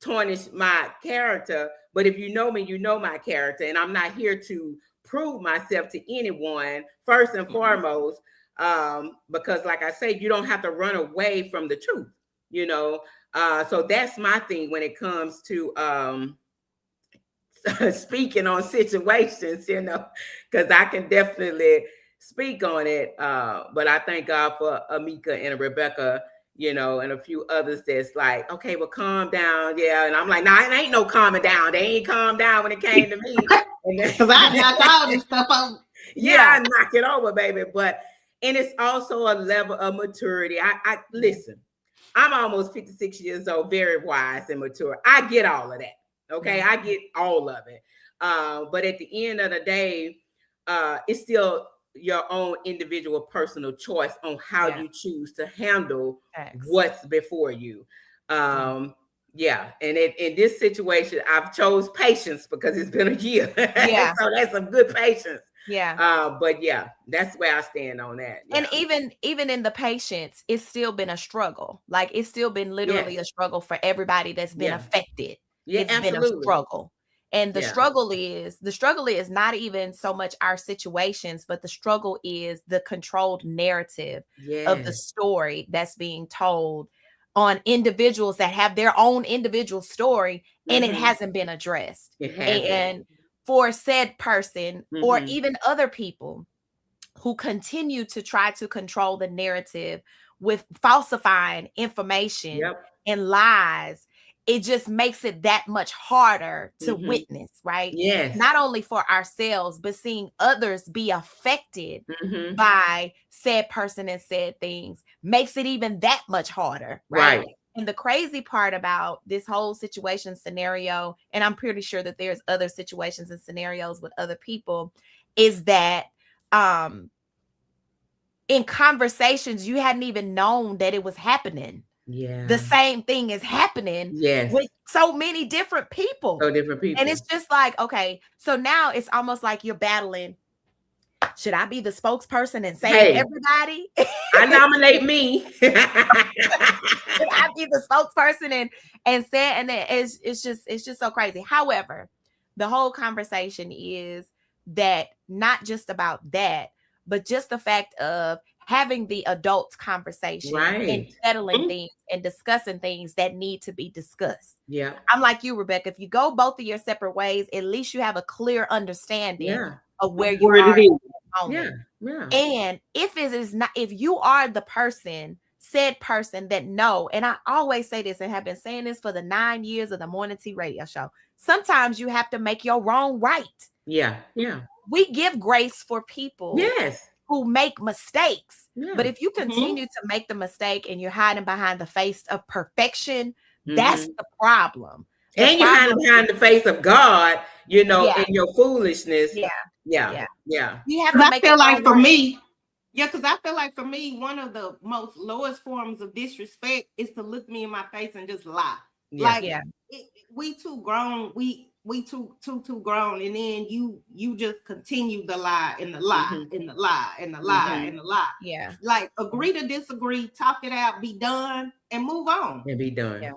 tarnish my character. But if you know me, you know my character, and I'm not here to prove myself to anyone first and foremost, because like I say, you don't have to run away from the truth, so that's my thing when it comes to speaking on situations, because I can definitely speak on it, but I thank God for Amika and Rebecca, and a few others that's like, okay, well, calm down. Yeah. And I'm like, nah, it ain't no calming down. They ain't calmed down when it came to me. Because I knock all this stuff over. Yeah, I knock it over, baby. And it's also a level of maturity. I listen, I'm almost 56 years old, very wise and mature. I get all of that. Okay. I get all of it. But at the end of the day, it's still your own individual personal choice on how you choose to handle what's before you. And in this situation, I've chose patience because it's been a year. So that's some good patience. But that's where I stand on that. And even in the patience, it's still been a struggle. Like, it's still been literally a struggle for everybody that's been affected. It's been a struggle. And the struggle is not even so much our situations, but the struggle is the controlled narrative of the story that's being told on individuals that have their own individual story, and it hasn't been addressed. And for said person or even other people who continue to try to control the narrative with falsifying information and lies, it just makes it that much harder to witness, right? Yes. Not only for ourselves, but seeing others be affected by said person and said things makes it even that much harder, right? And the crazy part about this whole situation scenario, and I'm pretty sure that there's other situations and scenarios with other people, is that in conversations, you hadn't even known that it was happening. The same thing is happening with so many different people. And it's just like, okay, so now it's almost like you're battling. Should I be the spokesperson and say everybody? I nominate me. Should I be the spokesperson and say, and it's just so crazy. However, the whole conversation is that not just about that, but just the fact of having the adult conversation and settling things and discussing things that need to be discussed. I'm like you, Rebecca. If you go both of your separate ways, at least you have a clear understanding of where you are. And if you are the said person that know, and I always say this and have been saying this for the 9 years of the Morning Tea Radio Show, sometimes you have to make your wrong right. We give grace for people who make mistakes. But if you continue to make the mistake and you're hiding behind the face of perfection, that's the problem. And you're hiding behind the face of God, in your foolishness. You have to make I feel like for me, Yeah, because I feel like for me, one of the most lowest forms of disrespect is to look me in my face and just lie. Yeah. Like we too grown, we too grown, and then you just continue the lie and the lie and the lie and the lie and the lie. Yeah. Like agree to disagree, talk it out, be done, and move on. And be done. Yeah.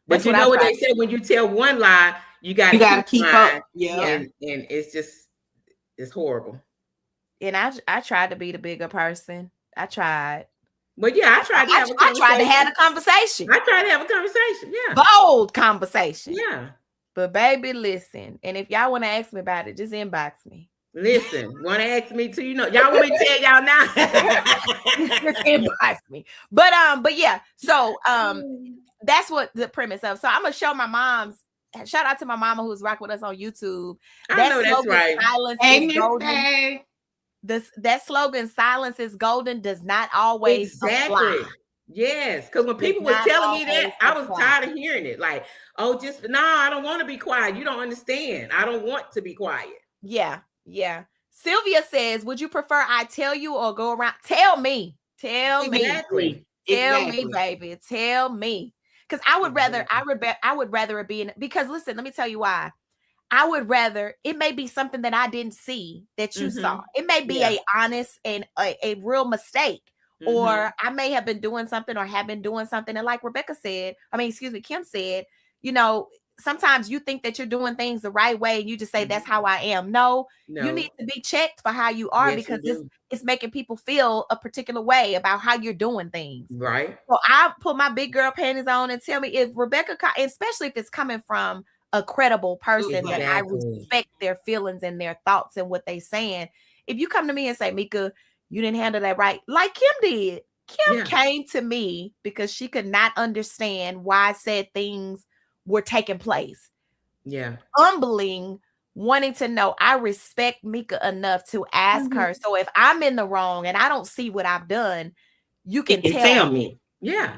But That's you know what they say, when you tell one lie, you gotta keep up. Yeah. And it's horrible. And I tried to be the bigger person. I tried. But yeah, I tried to have a conversation. I tried to have a conversation. I tried to have a conversation. Yeah. Bold conversation. Yeah. But baby, listen. And if y'all want to ask me about it, just inbox me. Listen, want to ask me too? You know, y'all want me to tell y'all now? Just inbox me. But yeah. So that's what the premise of. So I'm gonna show my mom's. Shout out to my mama who's rocking with us on YouTube. I know that's right. Silence is golden. That slogan, silence is golden, does not always apply. Yes, because when people was telling me that, I was tired of hearing it. Like, oh, I don't want to be quiet. You don't understand. I don't want to be quiet. Yeah. Sylvia says, would you prefer I tell you or go around? Tell me. Tell me, baby. Tell me. Because I would rather it be because listen, let me tell you why. I would rather, it may be something that I didn't see that you saw. It may be a honest and a real mistake. Or I may have been doing something or have been doing something. And like Kim said, you know, sometimes you think that you're doing things the right way and you just say, that's how I am. No, you need to be checked for how you are, because it's making people feel a particular way about how you're doing things. Right. So I put my big girl panties on and tell me if Rebecca, especially if it's coming from a credible person that I respect their feelings and their thoughts and what they saying. If you come to me and say, Mika, you didn't handle that right, like Kim did. Kim came to me because she could not understand why said things were taking place. Yeah. Humbling, wanting to know. I respect Mika enough to ask her. So if I'm in the wrong and I don't see what I've done, you can tell me. Yeah.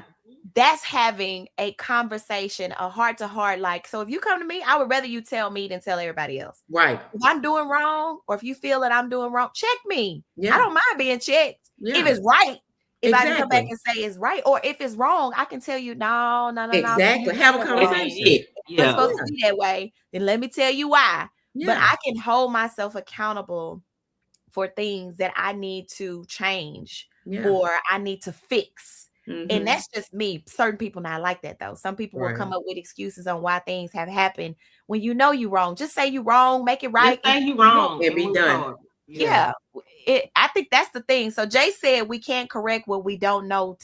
That's having a conversation, a heart to heart. Like, so if you come to me, I would rather you tell me than tell everybody else. Right. If I'm doing wrong, or if you feel that I'm doing wrong, check me. Yeah. I don't mind being checked. Yeah. If it's right, if I can come back and say it's right, or if it's wrong, I can tell you, no. Exactly. Have a conversation. It's supposed to be that way. Then let me tell you why. Yeah. But I can hold myself accountable for things that I need to change or I need to fix. And that's just me. Certain people not like that though. Some people will come up with excuses on why things have happened when you know you're wrong. Just say you're wrong, make it right. Just say you're wrong and be done. Yeah. I think that's the thing. So Jay said we can't correct what we don't know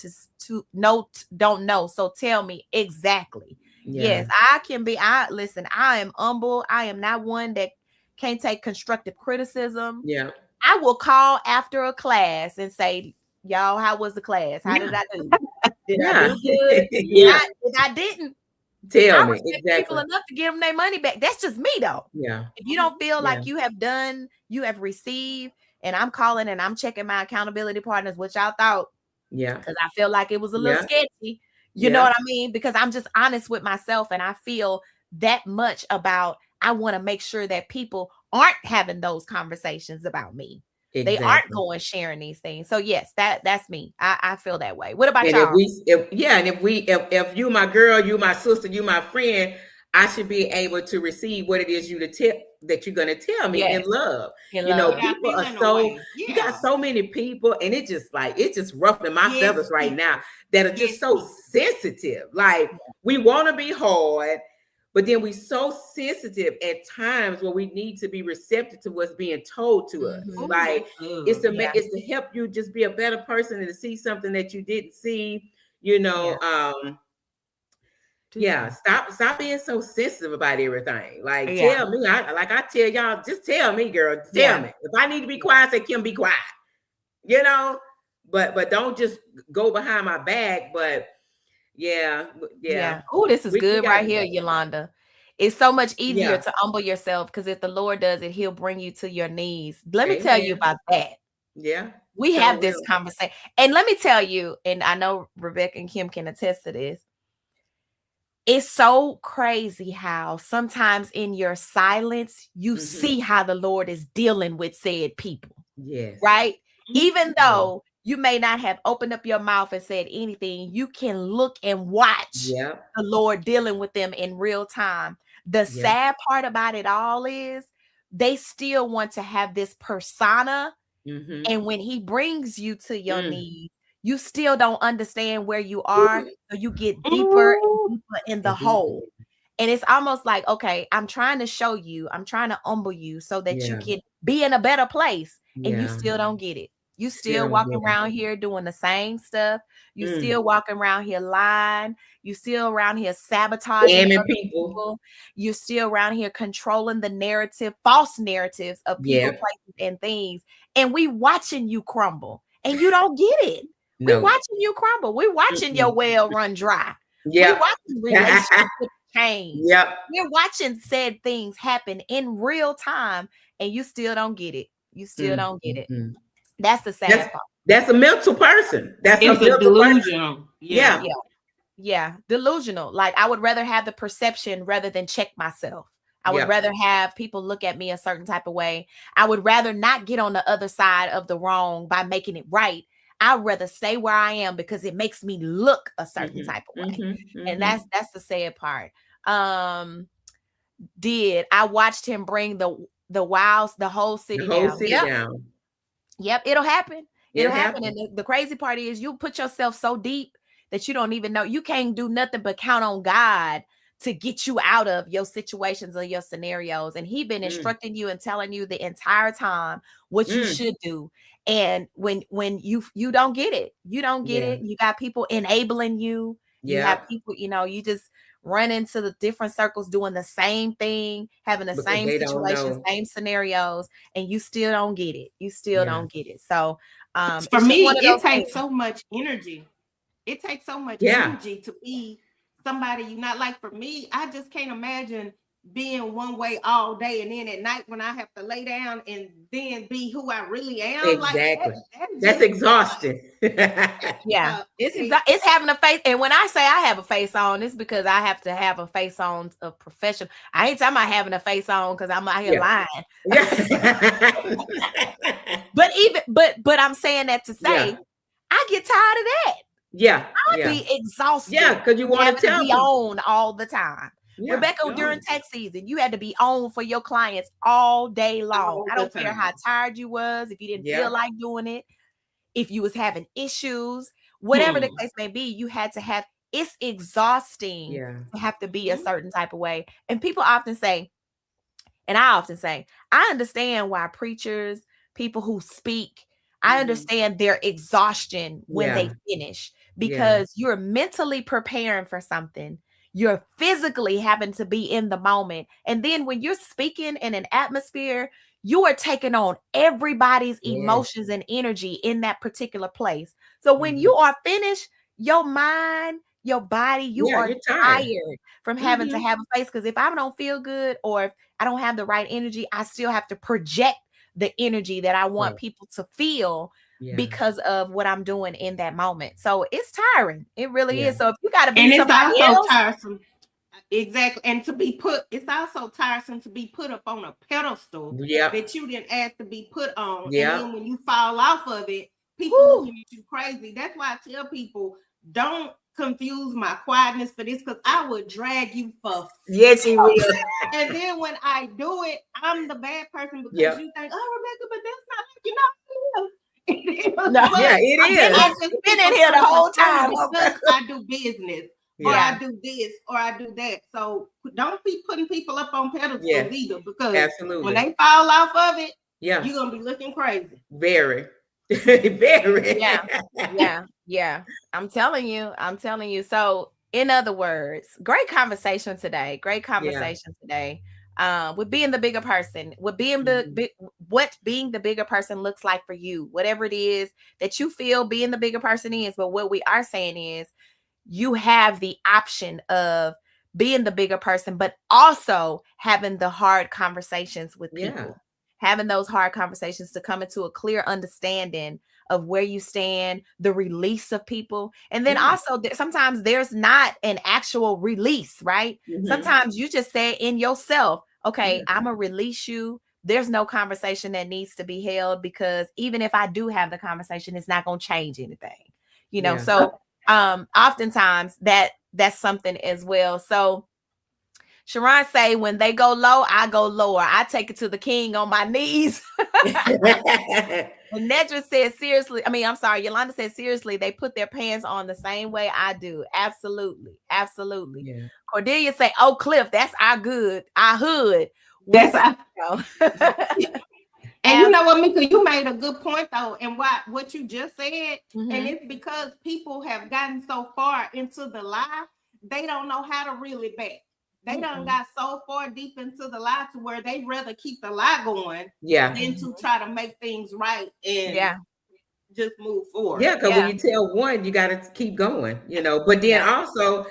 don't know. So tell me exactly. Yeah. Yes, I can be. Listen, I am humble. I am not one that can't take constructive criticism. Yeah. I will call after a class and say, y'all, how was the class? How did I do? Did I do good? If I didn't, tell me exactly. People enough to give them their money back. That's just me though. Yeah. If you don't feel like you have received, and I'm calling and I'm checking my accountability partners, what y'all thought. Yeah. Because I feel like it was a little sketchy. You know what I mean? Because I'm just honest with myself, and I feel that much about, I want to make sure that people aren't having those conversations about me. Exactly. They aren't going sharing these things. So yes, that's me. I feel that way. What about y'all? If you my girl, you my sister, you my friend, I should be able to receive what it is that you're gonna tell me in love. You know, people are so you got so many people, and it's just ruffling my feathers right now that are just so sensitive. Like we want to be hard, but then we so sensitive at times where we need to be receptive to what's being told to us. Like it's to help you just be a better person and to see something that you didn't see. You know, stop being so sensitive about everything. Like tell me, I tell y'all, just tell me, girl. Tell me if I need to be quiet. Say Kim, be quiet. You know, but don't just go behind my back. But yeah. Oh, this is good right here, Yolanda. It's so much easier to humble yourself, because if the Lord does it, He'll bring you to your knees. Let me tell you about that. Yeah. We have this conversation. And let me tell you, and I know Rebecca and Kim can attest to this. It's so crazy how sometimes in your silence, you see how the Lord is dealing with said people. Yes. Right? Even though you may not have opened up your mouth and said anything, you can look and watch the Lord dealing with them in real time. The sad part about it all is they still want to have this persona. And when he brings you to your knees, you still don't understand where you are. So you get deeper and deeper in the hole. And it's almost like, okay, I'm trying to show you, I'm trying to humble you so that you can be in a better place. And you still don't get it. You still walking around here doing the same stuff. You still walking around here lying. You still around here sabotaging other people. You're still around here controlling the narrative, false narratives of people, places, and things. And we watching you crumble. And you don't get it. We watching you crumble. We watching your well run dry. We watching relationships change. We're watching said things happen in real time, and you still don't get it. You still don't get it. That's the sad part. That's a mental person. That's a delusional. Yeah, delusional. Like, I would rather have the perception rather than check myself. I would rather have people look at me a certain type of way. I would rather not get on the other side of the wrong by making it right. I'd rather stay where I am because it makes me look a certain type of way. And that's the sad part. I watched him bring the whole city down. Yep, it'll happen. It'll happen. And the crazy part is you put yourself so deep that you don't even know. You can't do nothing but count on God to get you out of your situations or your scenarios. And he been instructing you and telling you the entire time what you should do. And when you don't get it, you don't get it. You got people enabling you. You have people, you just run into the different circles doing the same thing, having the same situations, same scenarios, and you still don't get it. You still don't get it. So for me, it takes so much energy. It takes so much energy to be somebody you're not. Like, for me, I just can't imagine being one way all day, and then at night when I have to lay down and then be who I really am. Exactly. That's exhausting. It's having a face. And when I say I have a face on, it's because I have to have a face on of professional. I ain't talking about having a face on because I'm out here lying. But I'm saying that to say I get tired of that. I'd be exhausted. Because you want to be on all the time. Rebecca, during tax season, you had to be on for your clients all day long. I don't care how tired you was, if you didn't feel like doing it, if you was having issues, whatever the case may be, you had to have. It's exhausting to have to be a certain type of way. And people often say, and I often say, I understand why preachers, people who speak, I understand their exhaustion when they finish, because you're mentally preparing for something. You're physically having to be in the moment. And then when you're speaking in an atmosphere, you are taking on everybody's emotions and energy in that particular place. So when you are finished, your mind, your body, you are tired from having to have a face. Because if I don't feel good or if I don't have the right energy, I still have to project the energy that I want people to feel because of what I'm doing in that moment. So it's tiring. It really is. So if you got to be, and it's also tiresome. Exactly. And it's also tiresome to be put up on a pedestal that you didn't ask to be put on. And then when you fall off of it, people look at you crazy. That's why I tell people, don't confuse my quietness for this, because I would drag you for yes, you will. And then when I do it, I'm the bad person because you think, oh, Rebecca, but that's not like you know. It is. I've just been in here the whole time. I do business, or I do this, or I do that. So don't be putting people up on pedestals either, because when they fall off of it, you're gonna be looking crazy. Very. Very. Yeah. I'm telling you. So, in other words, great conversation today. With being the bigger person, with being what being the bigger person looks like for you, whatever it is that you feel being the bigger person is. But what we are saying is you have the option of being the bigger person, but also having the hard conversations with people, having those hard conversations to come into a clear understanding of where you stand, the release of people. And then also sometimes there's not an actual release, right? Sometimes you just say in yourself, okay, I'm going to release you there's no conversation that needs to be held, because even if I do have the conversation, it's not going to change anything, you know? So oftentimes that's something as well. So Sharon say, when they go low, I go lower. I take it to the king on my knees. And Nedra said, seriously, Yolanda said, seriously, they put their pants on the same way I do. Absolutely. Absolutely. Yeah. Cordelia say, oh, Cliff, that's our hood. That's And you know what, Mika, you made a good point though, and what you just said, and it's because people have gotten so far into the lie, they don't know how to reel it back. They done got so far deep into the lie to where they rather keep the lie going than to try to make things right and just move forward. Yeah, because when you tell one, you got to keep going, you know. But then also,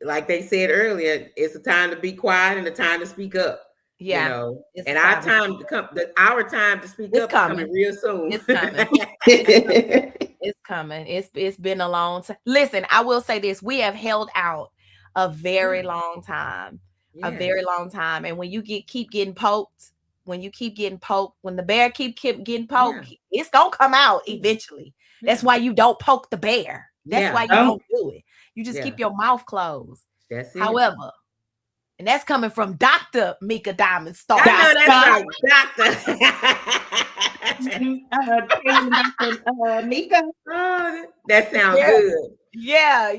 like they said earlier, it's a time to be quiet and a time to speak up. Yeah, you know, and our time to come, our time to speak up is coming real soon. It's coming. It's coming. It's been a long time. Listen, I will say this: we have held out a very long time, a very long time. And when you keep getting poked, when the bear keep getting poked, it's gonna come out eventually. That's why you don't poke the bear. That's why you don't do it. You just keep your mouth closed. That's it. However, and that's coming from Dr. Mika Diamond Star. I know that's right, Doctor. Mika. Oh, that sounds good. Yeah.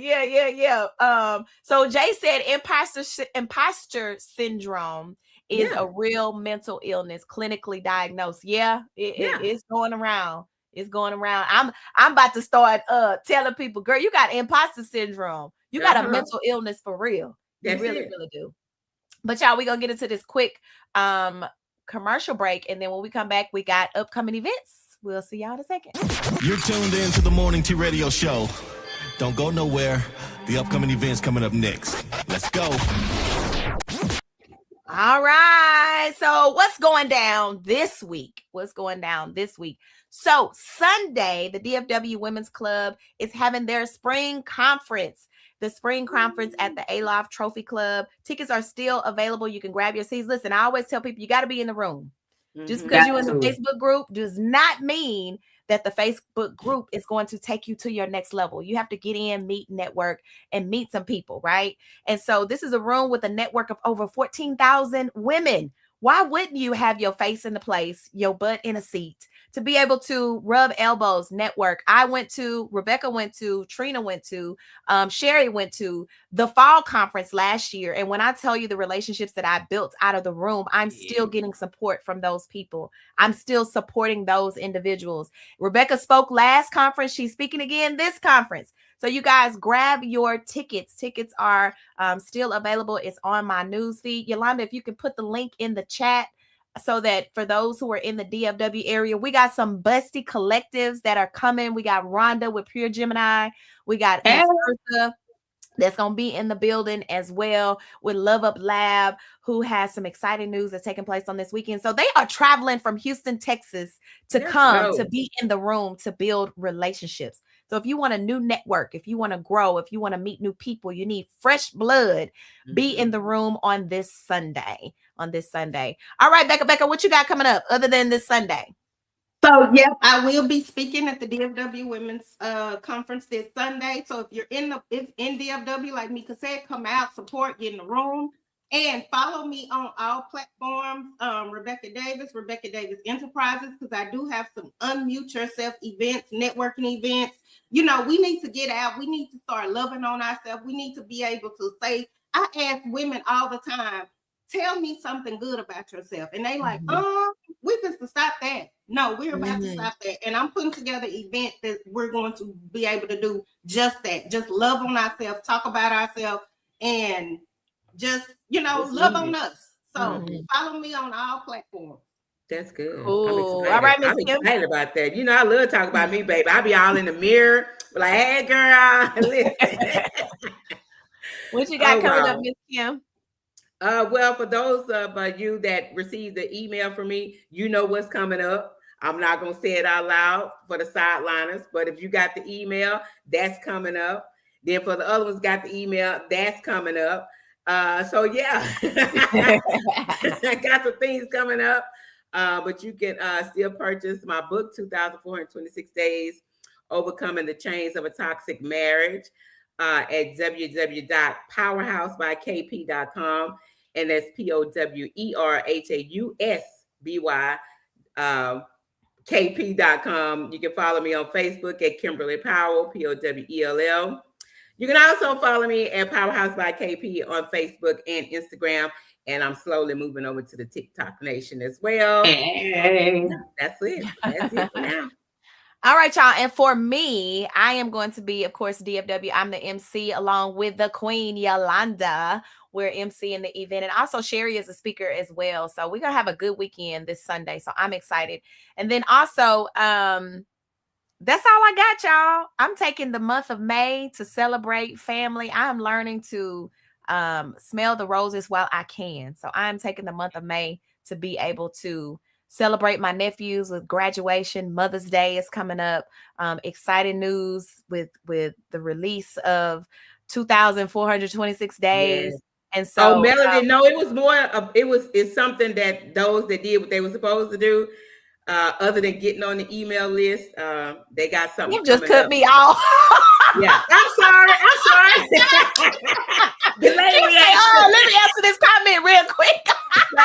So Jay said imposter syndrome is a real mental illness, clinically diagnosed. It's going around. It's going around. I'm about to start telling people, girl, you got imposter syndrome. You got a mental illness for real. You really do. But y'all, we're gonna get into this quick commercial break, and then when we come back, we got upcoming events. We'll see y'all in a second. You're tuned in to the Morning Tea Radio Show. Don't go nowhere. The upcoming events coming up next. Let's go. All right. So what's going down this week? So Sunday, the DFW Women's Club is having their spring conference. The spring conference at the Aloft Trophy Club. Tickets are still available. You can grab your seats. Listen, I always tell people you got to be in the room. Just because you're in the Facebook group does not mean that the Facebook group is going to take you to your next level. You have to get in, meet, network, and meet some people, right? And so this is a room with a network of over 14,000 women. Why wouldn't you have your face in the place, your butt in a seat, to be able to rub elbows, network? Rebecca went to, Trina went to, Sherry went to the fall conference last year. And when I tell you the relationships that I built out of the room, I'm still getting support from those people. I'm still supporting those individuals. Rebecca spoke last conference. She's speaking again this conference. So you guys grab your tickets. Tickets are still available. It's on my news feed. Yolanda, if you can put the link in the chat so that for those who are in the DFW area, we got some busty collectives that are coming. We got Rhonda with Pure Gemini. We got Ursa that's going to be in the building as well with Love Up Lab, who has some exciting news that's taking place on this weekend. So they are traveling from Houston, Texas to come to be in the room to build relationships. So if you want a new network, if you want to grow, if you want to meet new people, you need fresh blood, be in the room on this Sunday. All right, Becca, what you got coming up other than this Sunday? So, I will be speaking at the DFW Women's Conference this Sunday. So if you're in DFW, like Mika said, come out, support, get in the room, and follow me on all platforms. Rebecca Davis Enterprises, because I do have some Unmute Yourself events, networking events. You know, we need to get out. We need to start loving on ourselves. We need to be able to say, I ask women all the time, tell me something good about yourself. And they like, we just to stop that. No, we're about to stop that. And I'm putting together an event that we're going to be able to do just that. Just love on ourselves, talk about ourselves, and just, love on us. So follow me on all platforms. That's good. Cool. All right, Miss Kim. I'm excited about that. I love talking about me, baby. I be all in the mirror, like, hey, girl. What you got coming up, Miss Kim? Well, for those of you that received the email from me, you know what's coming up. I'm not going to say it out loud for the sideliners, but if you got the email, that's coming up. Then for the other ones got the email, that's coming up. I got some things coming up. but you can still purchase my book, 2,426 Days Overcoming the Chains of a Toxic Marriage, at www.powerhousebykp.com. And that's POWERHAUSBY KP.com. You can follow me on Facebook at Kimberly Powell, POWELL. You can also follow me at Powerhouse by KP on Facebook and Instagram. And I'm slowly moving over to the TikTok Nation as well. Hey. That's it. That's it for now. All right, y'all. And for me, I am going to be, of course, DFW. I'm the MC along with the Queen Yolanda. We're emceeing the event. And also Sherry is a speaker as well. So we're going to have a good weekend this Sunday. So I'm excited. And then also, that's all I got, y'all. I'm taking the month of May to celebrate family. I'm learning to smell the roses while I can. So I'm taking the month of May to be able to celebrate my nephews with graduation. Mother's Day is coming up. Exciting news with the release of 2,426 Days. Yes. And so, Melody, no, it was more of it's something that those that did what they were supposed to do. Other than getting on the email list, they got something. You just cut me off. Yeah, I'm sorry. Let me answer this comment real quick. No,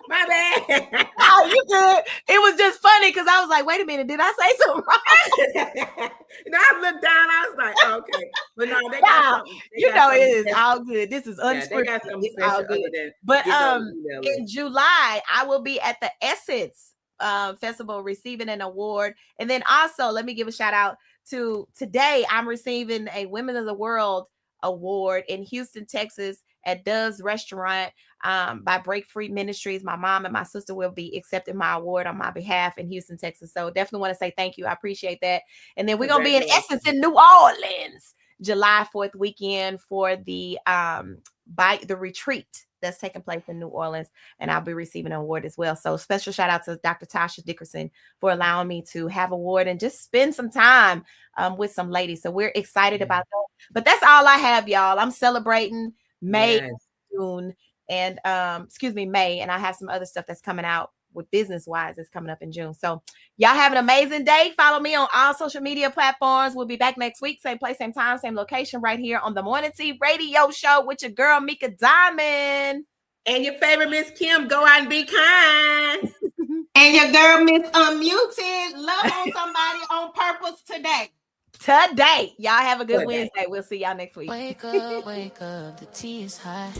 my bad. Oh, you good. It was just funny because I was like, wait a minute, did I say something wrong? No, I looked down. I was like, oh, okay. But no, they got something. It is all good. This is unscripted. Yeah, it's all good. But in July, I will be at the Essence Festival receiving an award. And then also, let me give a shout out to today. I'm receiving a Women of the World award in Houston, Texas at Dove's Restaurant by Break Free Ministries. My mom and my sister will be accepting my award on my behalf in Houston, Texas. So definitely want to say thank you. I appreciate that. And then we're going to be in Essence in New Orleans, July 4th weekend for the retreat that's taking place in New Orleans. And I'll be receiving an award as well. So special shout out to Dr. Tasha Dickerson for allowing me to have award and just spend some time with some ladies. So we're excited about that. But that's all I have, y'all. I'm celebrating May, June, and May. And I have some other stuff that's coming out with business-wise that's coming up in June. So y'all have an amazing day. Follow me on all social media platforms. We'll be back next week. Same place, same time, same location right here on the Morning Tea Radio Show with your girl, Mika Diamond. And your favorite Miss Kim. Go out and be kind. And your girl, Miss Unmuted. Love on somebody on purpose today. Y'all have a good Wednesday. We'll see y'all next week. Wake up, the tea is hot.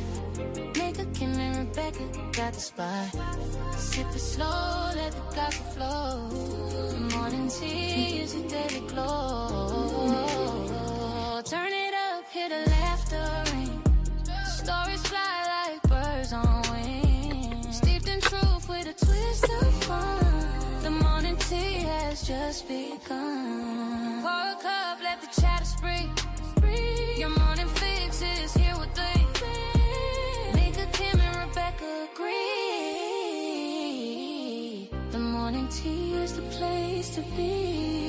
Nigga, Kim and Rebecca got the spot. Sip it slow, let the gossip flow. The morning tea is your daily glow. Turn it up, hear the laughter ring. Stories fly like birds on wings. Steeped in truth with a twist of fun. The morning tea has just begun. Pour a cup, let the chatter spring. Your morning fix is here with three. Mika, Kim, and Rebecca agree. The morning tea is the place to be.